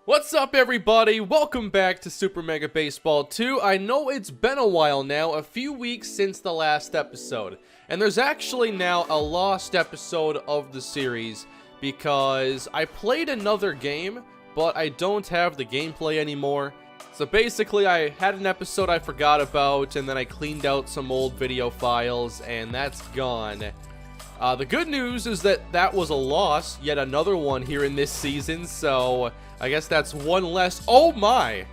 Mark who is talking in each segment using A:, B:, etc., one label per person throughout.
A: What's up, everybody? Welcome back to Super Mega Baseball 2. I know it's been a while now, a few weeks since the last episode. And there's actually now a lost episode of the series because I played another game, but I don't have the gameplay anymore. So basically, I had an episode I forgot about, and then I cleaned out some old video files, and that's gone. The good news is that that was a loss, yet another one here in this season, so I guess that's one less. Oh my!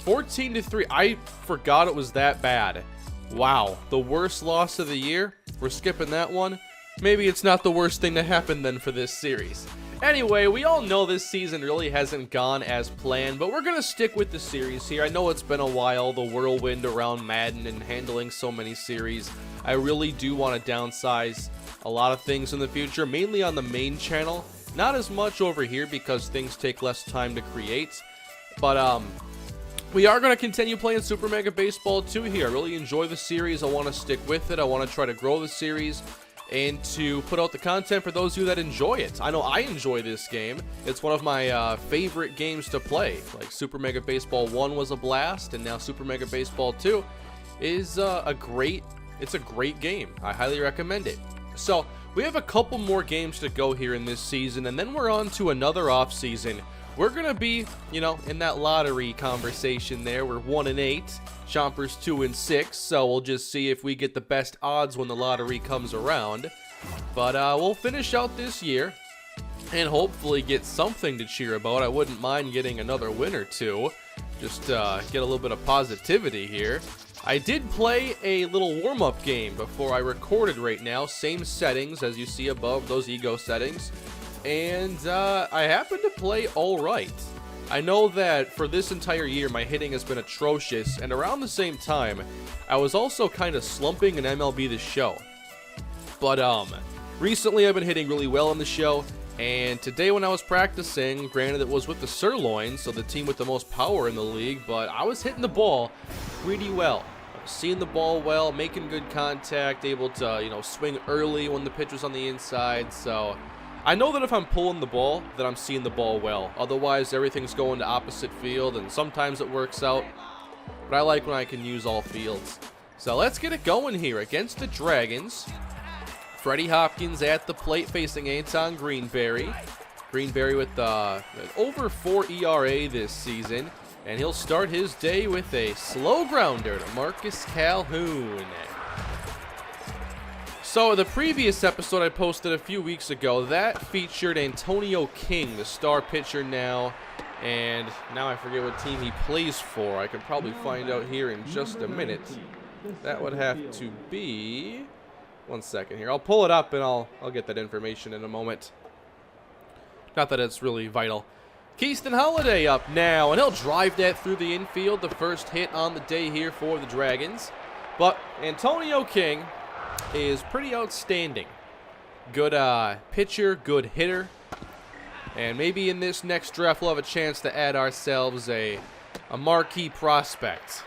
A: 14-3. I forgot it was that bad. Wow, the worst loss of the year? We're skipping that one? Maybe it's not the worst thing to happen then for this series. Anyway, we all know this season really hasn't gone as planned, but we're going to stick with the series here. I know it's been a while, the whirlwind around Madden and handling so many series. I really do want to downsize a lot of things in the future, mainly on the main channel. Not as much over here because things take less time to create. But we are going to continue playing Super Mega Baseball 2 here. I really enjoy the series. I want to stick with it. I want to try to grow the series and to put out the content for those of you that enjoy it. I know I enjoy this game. It's one of my favorite games to play. Like Super Mega Baseball 1 was a blast, and now Super Mega Baseball 2 is a great game. I highly recommend it. So we have a couple more games to go here in this season, and then we're on to another off season. We're gonna be, you know, in that lottery conversation there. We're 1-8, Chompers 2-6, so we'll just see if we get the best odds when the lottery comes around. But we'll finish out this year and hopefully get something to cheer about. I wouldn't mind getting another win or two, just get a little bit of positivity here. I did play a little warm-up game before I recorded right now. Same settings as you see above, those ego settings. And I happened to play all right. I know that for this entire year, my hitting has been atrocious. And around the same time, I was also kind of slumping in MLB The Show. But recently I've been hitting really well in the show. And today when I was practicing, granted it was with the Sirloins, so the team with the most power in the league, but I was hitting the ball pretty well. Seeing the ball well, making good contact, able to, you know, swing early when the pitch was on the inside. So I know that if I'm pulling the ball, that I'm seeing the ball well. Otherwise, everything's going to opposite field, and sometimes it works out. But I like when I can use all fields. So let's get it going here against the Dragons. Freddie Hopkins at the plate facing Anton Greenberry. Greenberry with an over 4 ERA this season. And he'll start his day with a slow grounder to Marcus Calhoun. So the previous episode I posted a few weeks ago, that featured Antonio King, the star pitcher now. And now I forget what team he plays for. I can probably find out here in just a minute. That would have to be... One second here. I'll pull it up and I'll get that information in a moment. Not that it's really vital. Keaston Holiday up now, and he'll drive that through the infield, the first hit on the day here for the Dragons. But Antonio King is pretty outstanding. Good pitcher, good hitter. And maybe in this next draft we'll have a chance to add ourselves a marquee prospect.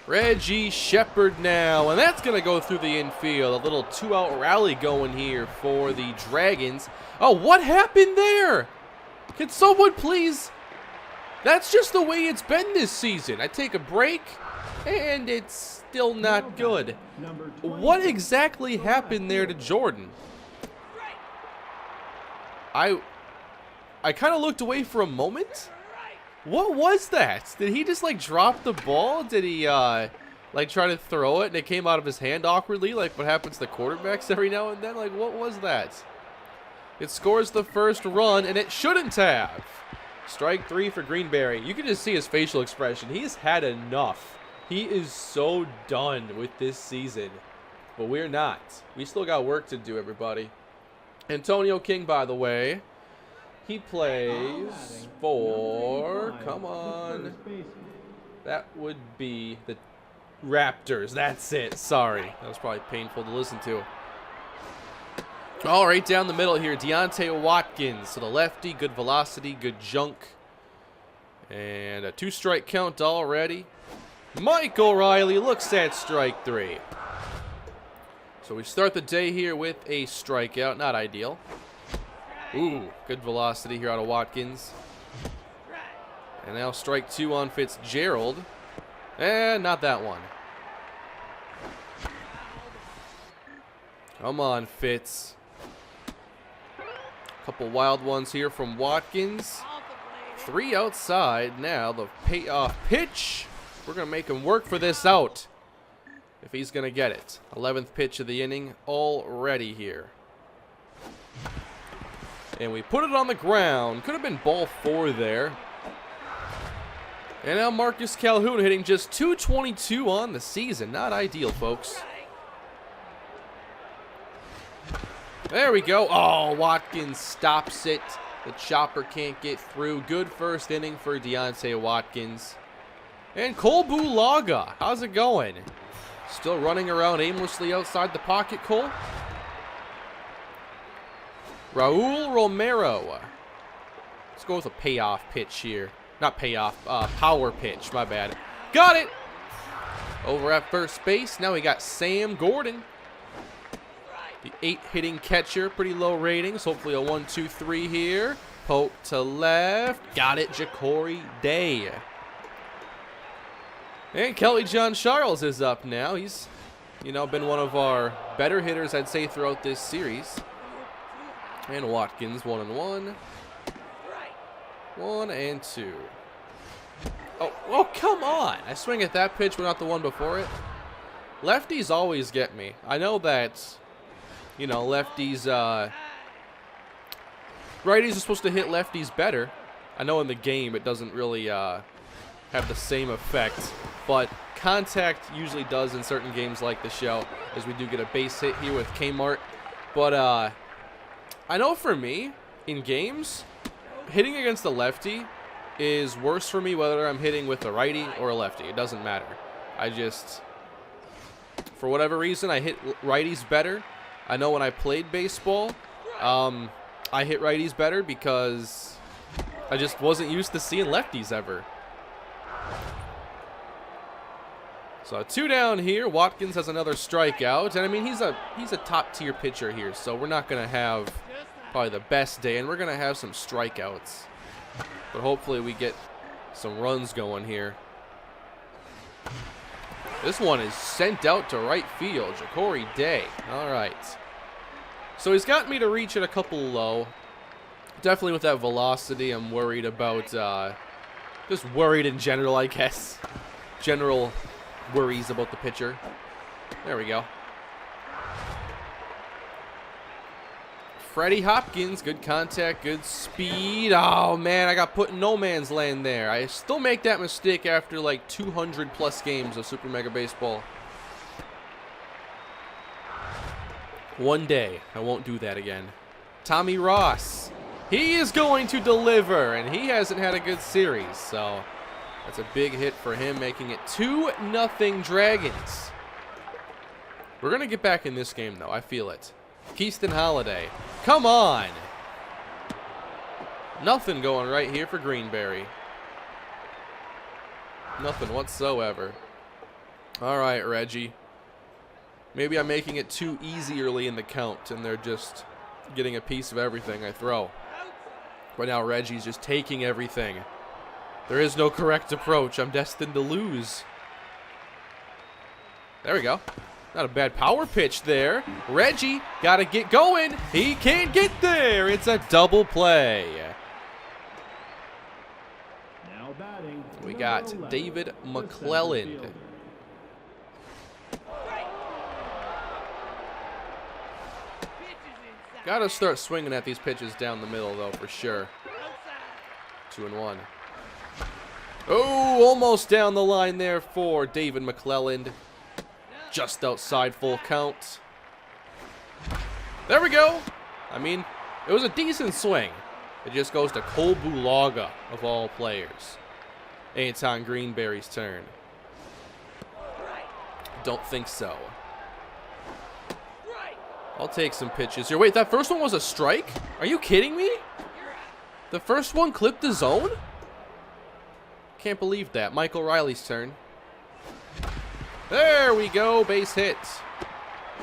A: Reggie Shepard now, and that's going to go through the infield. A little two-out rally going here for the Dragons. Oh, what happened there? Can someone please? That's just the way it's been this season. I take a break, and it's still not good. What exactly happened there to Jordan? I kind of looked away for a moment. What was that? Did he just, like, drop the ball? Did he, like, try to throw it and it came out of his hand awkwardly, like what happens to quarterbacks every now and then? Like, what was that? It scores the first run, and it shouldn't have. Strike 3 for Greenberry. You can just see his facial expression. He's had enough. He is so done with this season. But we're not. We still got work to do, everybody. Antonio King, by the way... He plays for, come on, that would be the Raptors. That's it. Sorry. That was probably painful to listen to. All right, down the middle here, Deontay Watkins. So the lefty, good velocity, good junk. And a 2-strike count already. Mike O'Reilly looks at strike 3. So we start the day here with a strikeout. Not ideal. Ooh, good velocity here out of Watkins. And now strike 2 on Fitzgerald. And not that one. Come on, Fitz. Couple wild ones here from Watkins. 3 outside. Now the payoff pitch. We're going to make him work for this out, if he's going to get it. 11th pitch of the inning already here. And we put it on the ground. Could have been ball 4 there. And now Marcus Calhoun hitting just .222 on the season. Not ideal, folks. There we go. Oh, Watkins stops it. The chopper can't get through. Good first inning for Deontay Watkins. And Cole Bulaga, how's it going? Still running around aimlessly outside the pocket, Cole? Raul Romero. Let's go with a payoff pitch here. Not payoff, power pitch, my bad. Got it! Over at first base, now we got Sam Gordon. The 8 hitting catcher, pretty low ratings. Hopefully a 1-2-3 here. Poke to left. Got it, Ja'Cory Day. And Kelly John Charles is up now. He's, been one of our better hitters, I'd say, throughout this series. And Watkins, 1-1. 1-2. Oh, come on. I swing at that pitch, but not the one before it. Lefties always get me. I know that, lefties, righties are supposed to hit lefties better. I know in the game it doesn't really have the same effect, but contact usually does in certain games like the show, as we do get a base hit here with Kmart. But I know for me, in games, hitting against the lefty is worse for me whether I'm hitting with a righty or a lefty. It doesn't matter. I just, for whatever reason, I hit righties better. I know when I played baseball, I hit righties better because I just wasn't used to seeing lefties ever. So 2 down here. Watkins has another strikeout, and I mean he's a top tier pitcher here, so we're not gonna have probably the best day, and we're gonna have some strikeouts, but hopefully we get some runs going here. This one is sent out to right field. Ja'Cory Day. All right. So he's got me to reach it a couple low. Definitely with that velocity, I'm worried about, just worried in general, I guess. General worries about the pitcher. There we go. Freddie Hopkins, good contact, good speed. Oh, man, I got put in no man's land there. I still make that mistake after like 200 plus games of Super Mega Baseball. One day, I won't do that again. Tommy Ross. He is going to deliver, and he hasn't had a good series, so that's a big hit for him, making it 2-0 Dragons. We're going to get back in this game, though. I feel it. Keyston Holiday. Come on. Nothing going right here for Greenberry. Nothing whatsoever. All right, Reggie. Maybe I'm making it too easy early in the count, and they're just getting a piece of everything I throw. Right now, Reggie's just taking everything. There is no correct approach. I'm destined to lose. There we go. Not a bad power pitch there. Reggie got to get going. He can't get there. It's a double play.
B: Now batting,
A: we got David McClelland. Got to start swinging at these pitches down the middle, though, for sure. 2-1. Oh, almost down the line there for David McClelland. Just outside full count. There we go. I mean, it was a decent swing. It just goes to Cole Bulaga, of all players. Anton Greenberry's turn. Don't think so. I'll take some pitches here. Wait, that first one was a strike? Are you kidding me? The first one clipped the zone? Can't believe that. Michael Riley's turn. There we go. Base hit.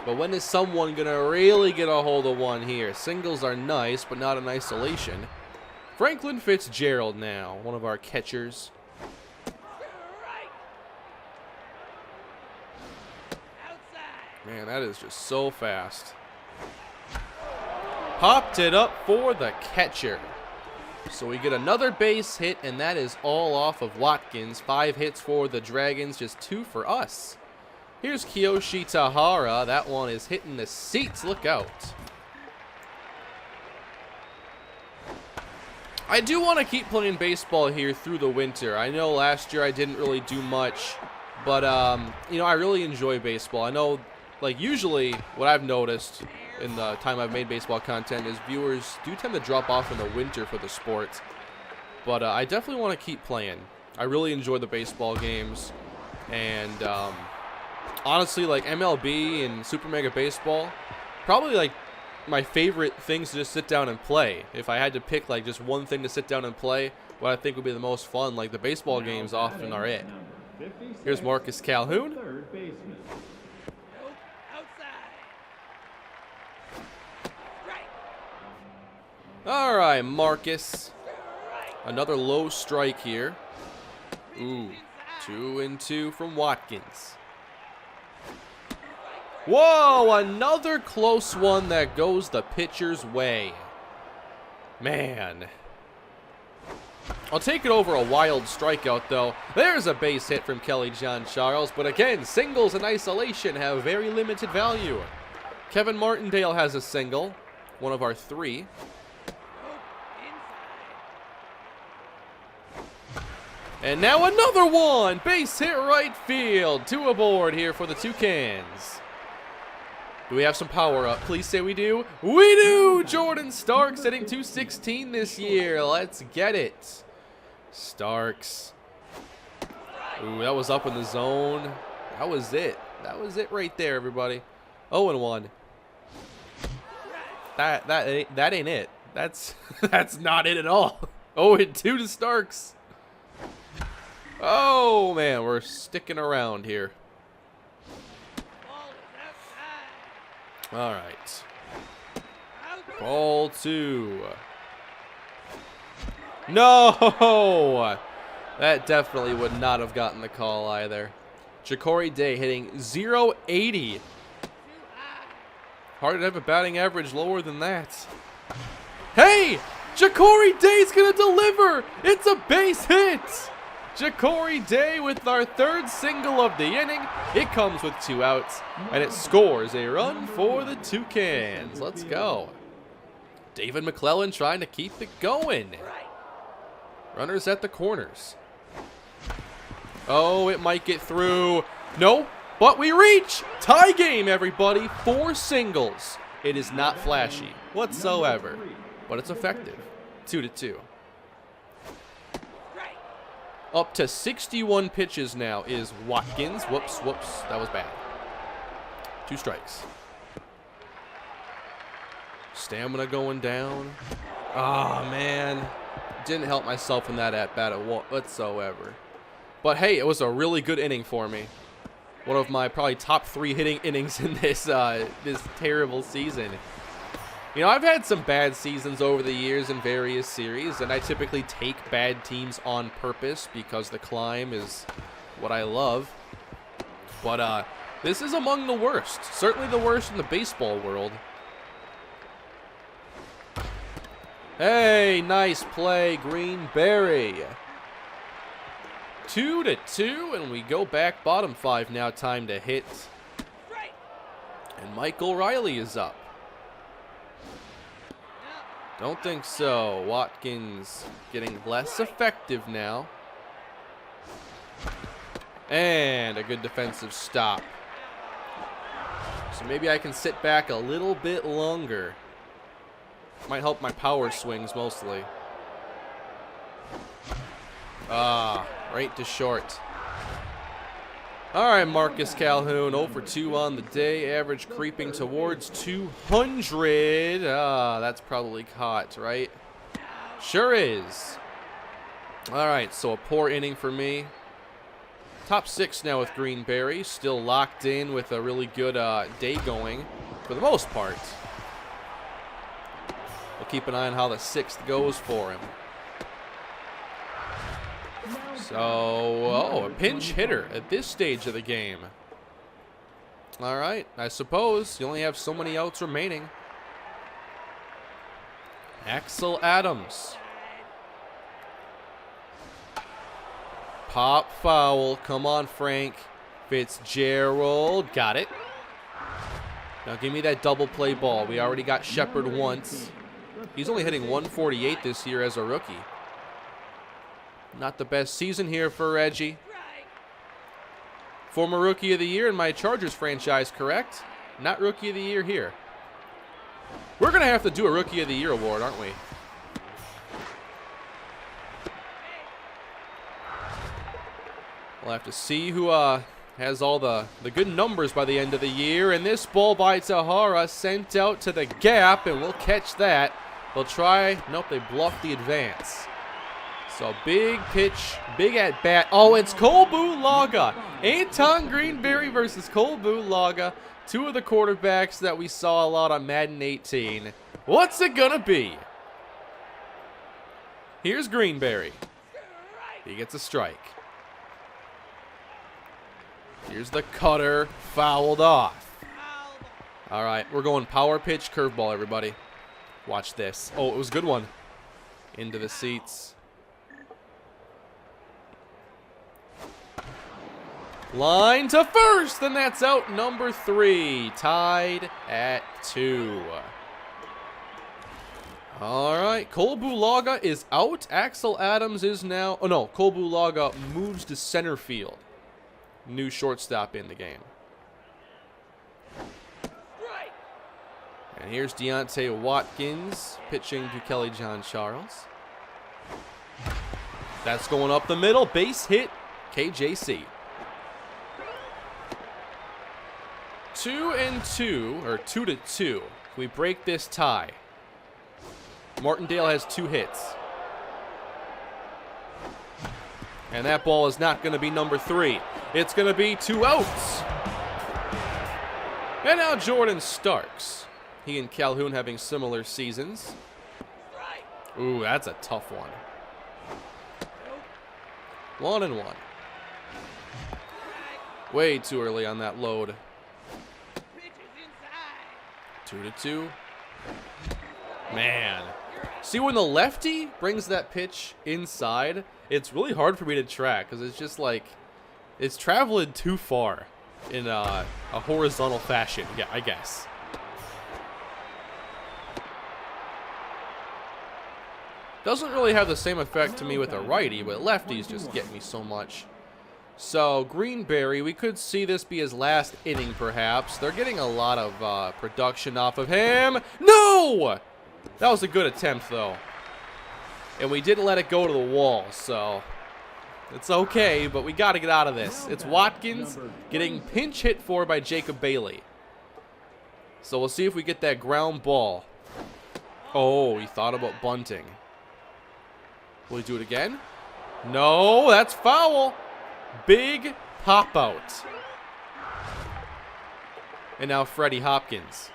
A: But when is someone going to really get a hold of one here? Singles are nice, but not in isolation. Franklin Fitzgerald now, one of our catchers. Man, that is just so fast. Popped it up for the catcher. So we get another base hit, and that is all off of Watkins. 5 hits for the Dragons, just 2 for us. Here's Kiyoshi Tahara. That one is hitting the seats. Look out. I do want to keep playing baseball here through the winter. I know last year I didn't really do much, but, you know, I really enjoy baseball. I know, like, usually what I've noticed in the time I've made baseball content is viewers do tend to drop off in the winter for the sport. But I definitely want to keep playing. I really enjoy the baseball games. And honestly, like MLB and Super Mega Baseball, probably like my favorite things to just sit down and play. If I had to pick like just one thing to sit down and play, what I think would be the most fun, like the baseball games often are it. Here's Marcus Calhoun. All right, Marcus. Another low strike here. Ooh, 2-2 from Watkins. Whoa, another close one that goes the pitcher's way. Man. I'll take it over a wild strikeout, though. There's a base hit from Kelly John Charles, but again, singles in isolation have very limited value. Kevin Martindale has a single, one of our 3. And now another one! Base hit right field. 2 aboard here for the Toucans. Do we have some power up? Please say we do. We do! Jordan Starks hitting .216 this year. Let's get it. Starks. Ooh, that was up in the zone. That was it. That was it right there, everybody. 0-1. That ain't it. That's not it at all. 0-2 to Starks. Oh, man, we're sticking around here. All right. Ball 2. No! That definitely would not have gotten the call either. Ja'Cory Day hitting .080. Hard to have a batting average lower than that. Hey! Ja'Cory Day's gonna deliver! It's a base hit! Ja'Cory Day with our 3rd single of the inning. It comes with 2 outs, and it scores a run for the Toucans. Let's go. David McClellan trying to keep it going. Runners at the corners. Oh, it might get through. No, but we reach. Tie game, everybody. 4 singles. It is not flashy whatsoever, but it's effective. 2-2. Up to 61 pitches now is Watkins. Whoops, that was bad. 2 strikes. Stamina going down. Ah, man. Didn't help myself in that at-bat whatsoever. But hey, it was a really good inning for me. One of my probably top 3 hitting innings in this this terrible season. You know, I've had some bad seasons over the years in various series, and I typically take bad teams on purpose because the climb is what I love. But this is among the worst. Certainly the worst in the baseball world. Hey, nice play, Greenberry. 2-2, and we go back bottom 5 now. Time to hit. And Michael Riley is up. Don't think so. Watkins getting less effective now. And a good defensive stop. So maybe I can sit back a little bit longer. Might help my power swings mostly. Right to short. All right, Marcus Calhoun, 0 for 2 on the day. Average creeping towards 200. That's probably caught, right? Sure is. All right, so a poor inning for me. Top 6 now with Greenberry. Still locked in with a really good day going for the most part. We'll keep an eye on how the 6th goes for him. So, oh, a pinch hitter at this stage of the game. All right, I suppose you only have so many outs remaining. Axel Adams. Pop foul. Come on, Frank. Fitzgerald. Got it. Now give me that double play ball. We already got Shepard once. He's only hitting 148 this year as a rookie. Not the best season here for Reggie. Former Rookie of the Year in my Chargers franchise, correct? Not Rookie of the Year here. We're going to have to do a Rookie of the Year award, aren't we? We'll have to see who has all the good numbers by the end of the year. And this ball by Tahara sent out to the gap, and we'll catch that. They'll try. Nope, they bluffed the advance. So big pitch, big at bat. Oh, it's Kolbu Laga. Anton Greenberry versus Kolbu Laga. Two of the quarterbacks that we saw a lot on Madden 18. What's it gonna be? Here's Greenberry. He gets a strike. Here's the cutter, fouled off. All right, we're going power pitch curveball, everybody. Watch this. Oh, it was a good one. Into the seats. Line to first, and that's out number 3. Tied at 2. All right, Kolbu Laga is out. Axel Adams is now... Oh, no, Kolbu Laga moves to center field. New shortstop in the game. And here's Deontay Watkins pitching to Kelly John Charles. That's going up the middle. Base hit, KJC. 2-2, or 2-2. We break this tie. Martindale has 2 hits. And that ball is not going to be number 3. It's going to be 2 outs. And now Jordan Starks. He and Calhoun having similar seasons. Ooh, that's a tough one. 1-1. Way too early on that load. 2-2. Man. See, when the lefty brings that pitch inside, it's really hard for me to track because it's just like it's traveling too far in a horizontal fashion, yeah, I guess. Doesn't really have the same effect to me with a righty, but lefties just get me so much. So, Greenberry, we could see this be his last inning, perhaps. They're getting a lot of production off of him. No! That was a good attempt, though. And we didn't let it go to the wall, so it's okay, but we got to get out of this. It's Watkins getting pinch hit for by Jacob Bailey. So we'll see if we get that ground ball. Oh, he thought about bunting. Will he do it again? No, that's foul. Big pop out. And now Freddie Hopkins.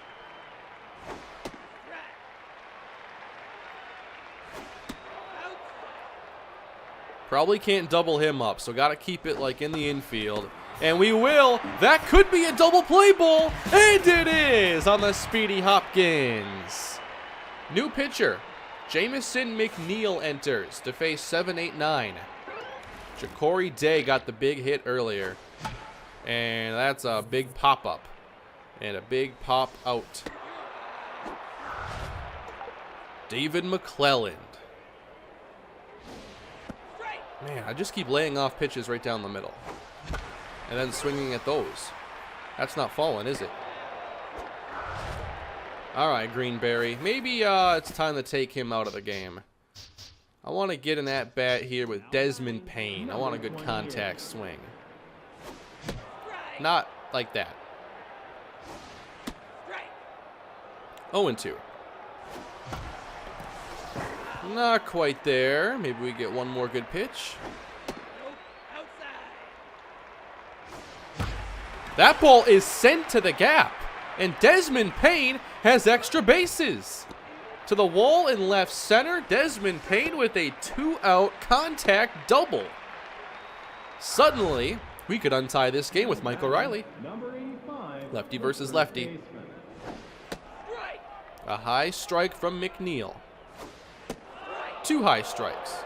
A: Probably can't double him up, so got to keep it like in the infield. And we will. That could be a double play ball. And it is on the speedy Hopkins. New pitcher. Jamison McNeil enters to face 7-8-9. Ja'Cory Day got the big hit earlier. And that's a big pop-up. And a big pop out. David McClelland. Man, I just keep laying off pitches right down the middle. And then swinging at those. That's not falling, is it? All right, Greenberry. Maybe it's time to take him out of the game. I want to get an at-bat here with Desmond Payne. I want a good contact swing. Not like that. 0-2. Not quite there. Maybe we get one more good pitch. That ball is sent to the gap, and Desmond Payne has extra bases. To the wall in left center, Desmond Payne with a 2-out contact double. Suddenly, we could untie this game with Mike O'Reilly. Lefty versus lefty. A high strike from McNeil. 2 high strikes.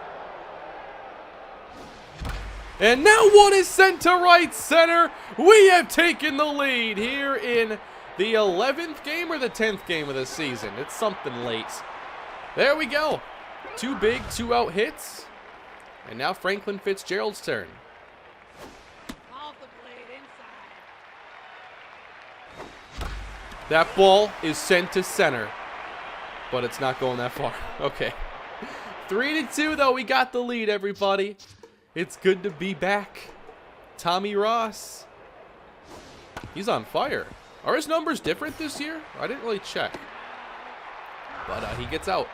A: And now one is sent to right center. We have taken the lead here in the 11th game or the 10th game of the season. It's something late. There we go. 2 big 2-out hits. And now Franklin Fitzgerald's turn. That ball is sent to center. But it's not going that far. Okay. 3-2 though. We got the lead, everybody. It's good to be back. Tommy Ross. He's on fire. Are his numbers different this year? I didn't really check. But he gets out.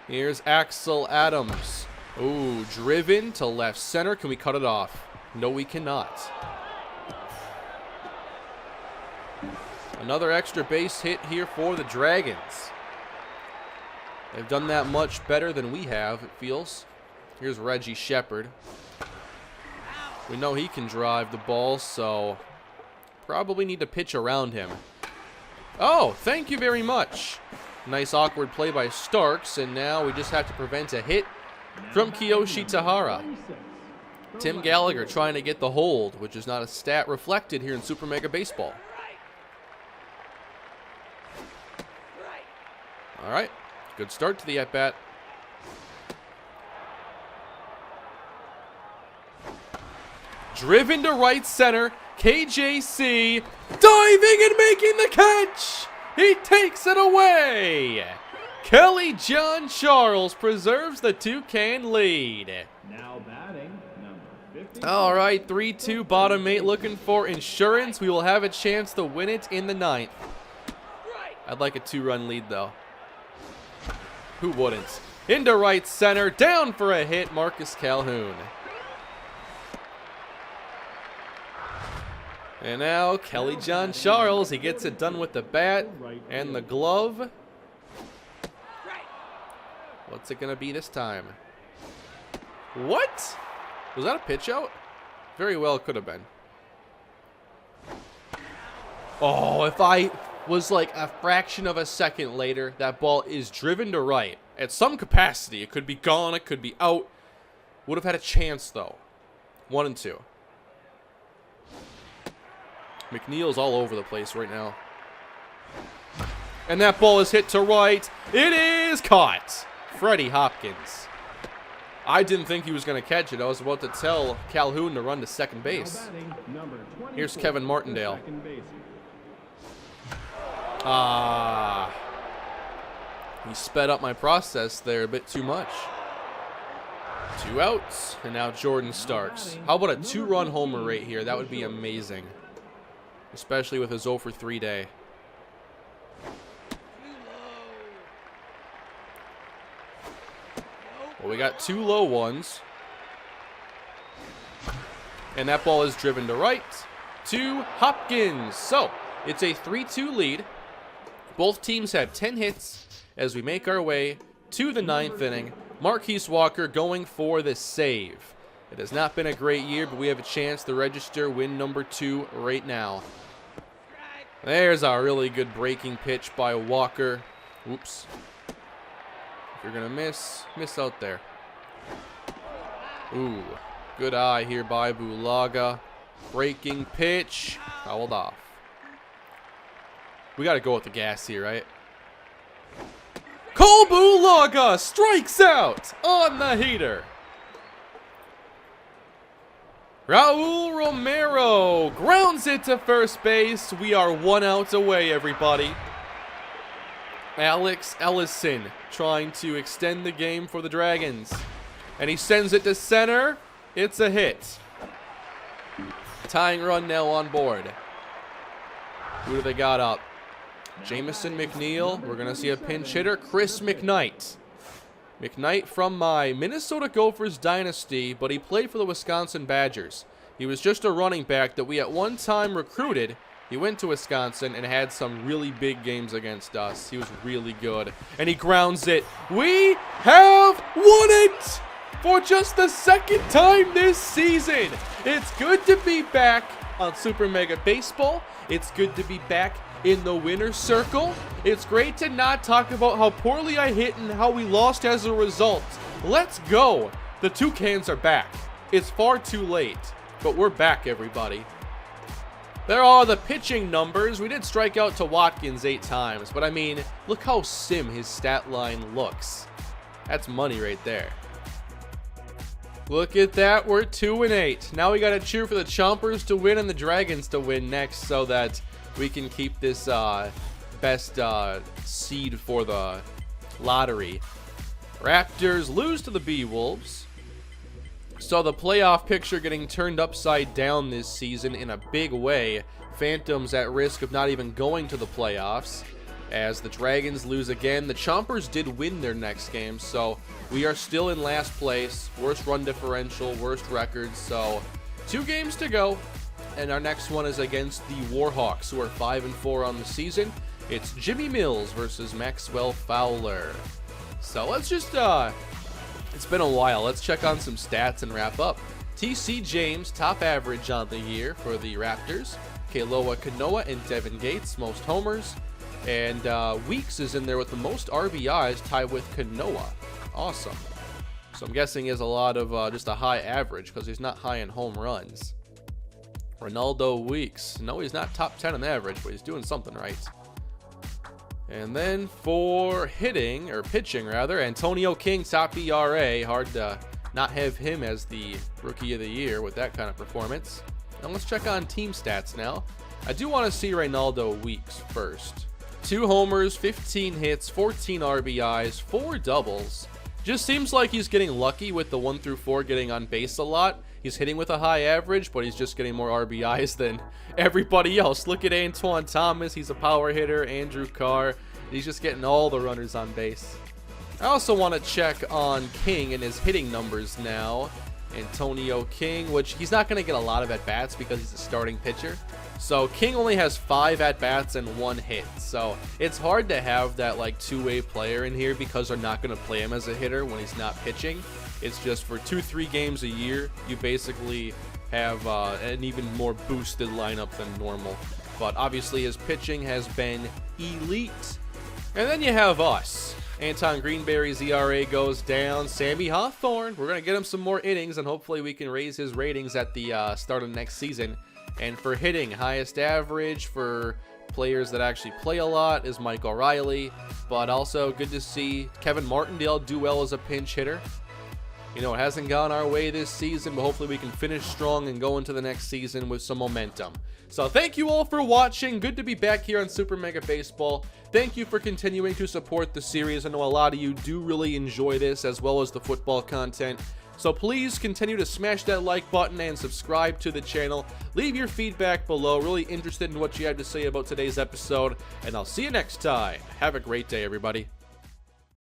A: Here's Axel Adams. Ooh, driven to left center. Can we cut it off? No, we cannot. Another extra base hit here for the Dragons. They've done that much better than we have, it feels. Here's Reggie Shepard. We know he can drive the ball, so probably need to pitch around him. Oh, thank you very much. Nice awkward play by Starks, and now we just have to prevent a hit from Kiyoshi Tahara. Tim Gallagher trying to get the hold, which is not a stat reflected here in Super Mega Baseball. All right, good start to the at-bat. Driven to right center, KJC diving and making the catch. He takes it away. Kelly John Charles preserves the Toucan lead.
B: Now batting, number 50.
A: All right, 3-2, bottom 8 looking for insurance. We will have a chance to win it in the 9th. I'd like a 2-run lead, though. Who wouldn't? Into right center, down for a hit, Marcus Calhoun. And now Kelly John Charles, he gets it done with the bat and the glove. What's it going to be this time? What? Was that a pitch out? Very well could have been. Oh, if I was like a fraction of a second later, that ball is driven to right. At some capacity, it could be gone, it could be out. Would have had a chance, though. 1-2. McNeil's all over the place right now. And that ball is hit to right. It is caught. Freddie Hopkins. I didn't think he was going to catch it. I was about to tell Calhoun to run to second base. Here's Kevin Martindale. He sped up my process there a bit too much. 2 outs, and now Jordan Starks. How about a 2-run homer right here? That would be amazing. Especially with his 0-for-3 day. Well, we got 2 low ones. And that ball is driven to right to Hopkins. So, it's a 3-2 lead. Both teams have 10 hits as we make our way to the 9th inning. Marquise Walker going for the save. It has not been a great year, but we have a chance to register win number 2 right now. There's a really good breaking pitch by Walker. Oops. If you're going to miss out there. Ooh, good eye here by Bulaga. Breaking pitch, fouled off. We got to go with the gas here, right? Cole Bulaga strikes out on the heater. Raul Romero grounds it to first base. We are 1 out away, everybody. Alex Ellison trying to extend the game for the Dragons. And he sends it to center. It's a hit. Tying run now on board. Who do they got up? Jamison McNeil. We're going to see a pinch hitter. Chris McKnight. McKnight from my Minnesota Gophers dynasty, but he played for the Wisconsin Badgers. He was just a running back that we at one time recruited. He went to Wisconsin and had some really big games against us. He was really good. And he grounds it. We have won it for just the second time this season. It's good to be back on Super Mega Baseball. It's good to be back in the winner's circle. It's great to not talk about how poorly I hit and how we lost as a result. Let's go. The Toucans are back. It's far too late, but we're back, everybody. There are the pitching numbers. We did strike out to Watkins 8 times, but I mean, look how sim his stat line looks. That's money right there. Look at that, we're 2-8. Now we gotta cheer for the Chompers to win and the Dragons to win next so that we can keep this best seed for the lottery. Raptors lose to the B-Wolves. So the playoff picture getting turned upside down this season in a big way. Phantoms at risk of not even going to the playoffs. As the Dragons lose again, the Chompers did win their next game, so we are still in last place. Worst run differential, worst record, so 2 games to go. And our next one is against the Warhawks, who are 5-4 on the season. It's Jimmy Mills versus Maxwell Fowler. So let's just, it's been a while. Let's check on some stats and wrap up. TC James, top average on the year for the Raptors. Kealoha Kanoa and Devin Gates, most homers. And Weeks is in there with the most RBIs, tied with Kanoa. Awesome. So I'm guessing he has a lot of just a high average because he's not high in home runs. Ronaldo Weeks. No, he's not top 10 in average, but he's doing something right. And then for hitting, or pitching rather, Antonio King, top ERA. Hard to not have him as the Rookie of the Year with that kind of performance. Now let's check on team stats now. I do want to see Ronaldo Weeks first. 2 homers, 15 hits, 14 RBIs, 4 doubles. Just seems like he's getting lucky with the 1 through 4 getting on base a lot. He's hitting with a high average, but he's just getting more RBIs than everybody else. Look at Anton Thomas. He's a power hitter. Andrew Carr. He's just getting all the runners on base. I also want to check on King and his hitting numbers now. Antonio King, which he's not going to get a lot of at-bats because he's a starting pitcher. So King only has 5 at-bats and 1 hit. So it's hard to have that like 2-way player in here because they're not going to play him as a hitter when he's not pitching. It's just for 2-3 games a year, you basically have an even more boosted lineup than normal. But obviously his pitching has been elite. And then you have us. Anton Greenberry's ERA goes down. Sammy Hawthorne, we're going to get him some more innings, and hopefully we can raise his ratings at the start of next season. And for hitting, highest average for players that actually play a lot is Mike O'Reilly. But also good to see Kevin Martindale do well as a pinch hitter. You know, it hasn't gone our way this season, but hopefully we can finish strong and go into the next season with some momentum. So thank you all for watching. Good to be back here on Super Mega Baseball. Thank you for continuing to support the series. I know a lot of you do really enjoy this as well as the football content. So please continue to smash that like button and subscribe to the channel. Leave your feedback below. Really interested in what you have to say about today's episode. And I'll see you next time. Have a great day, everybody.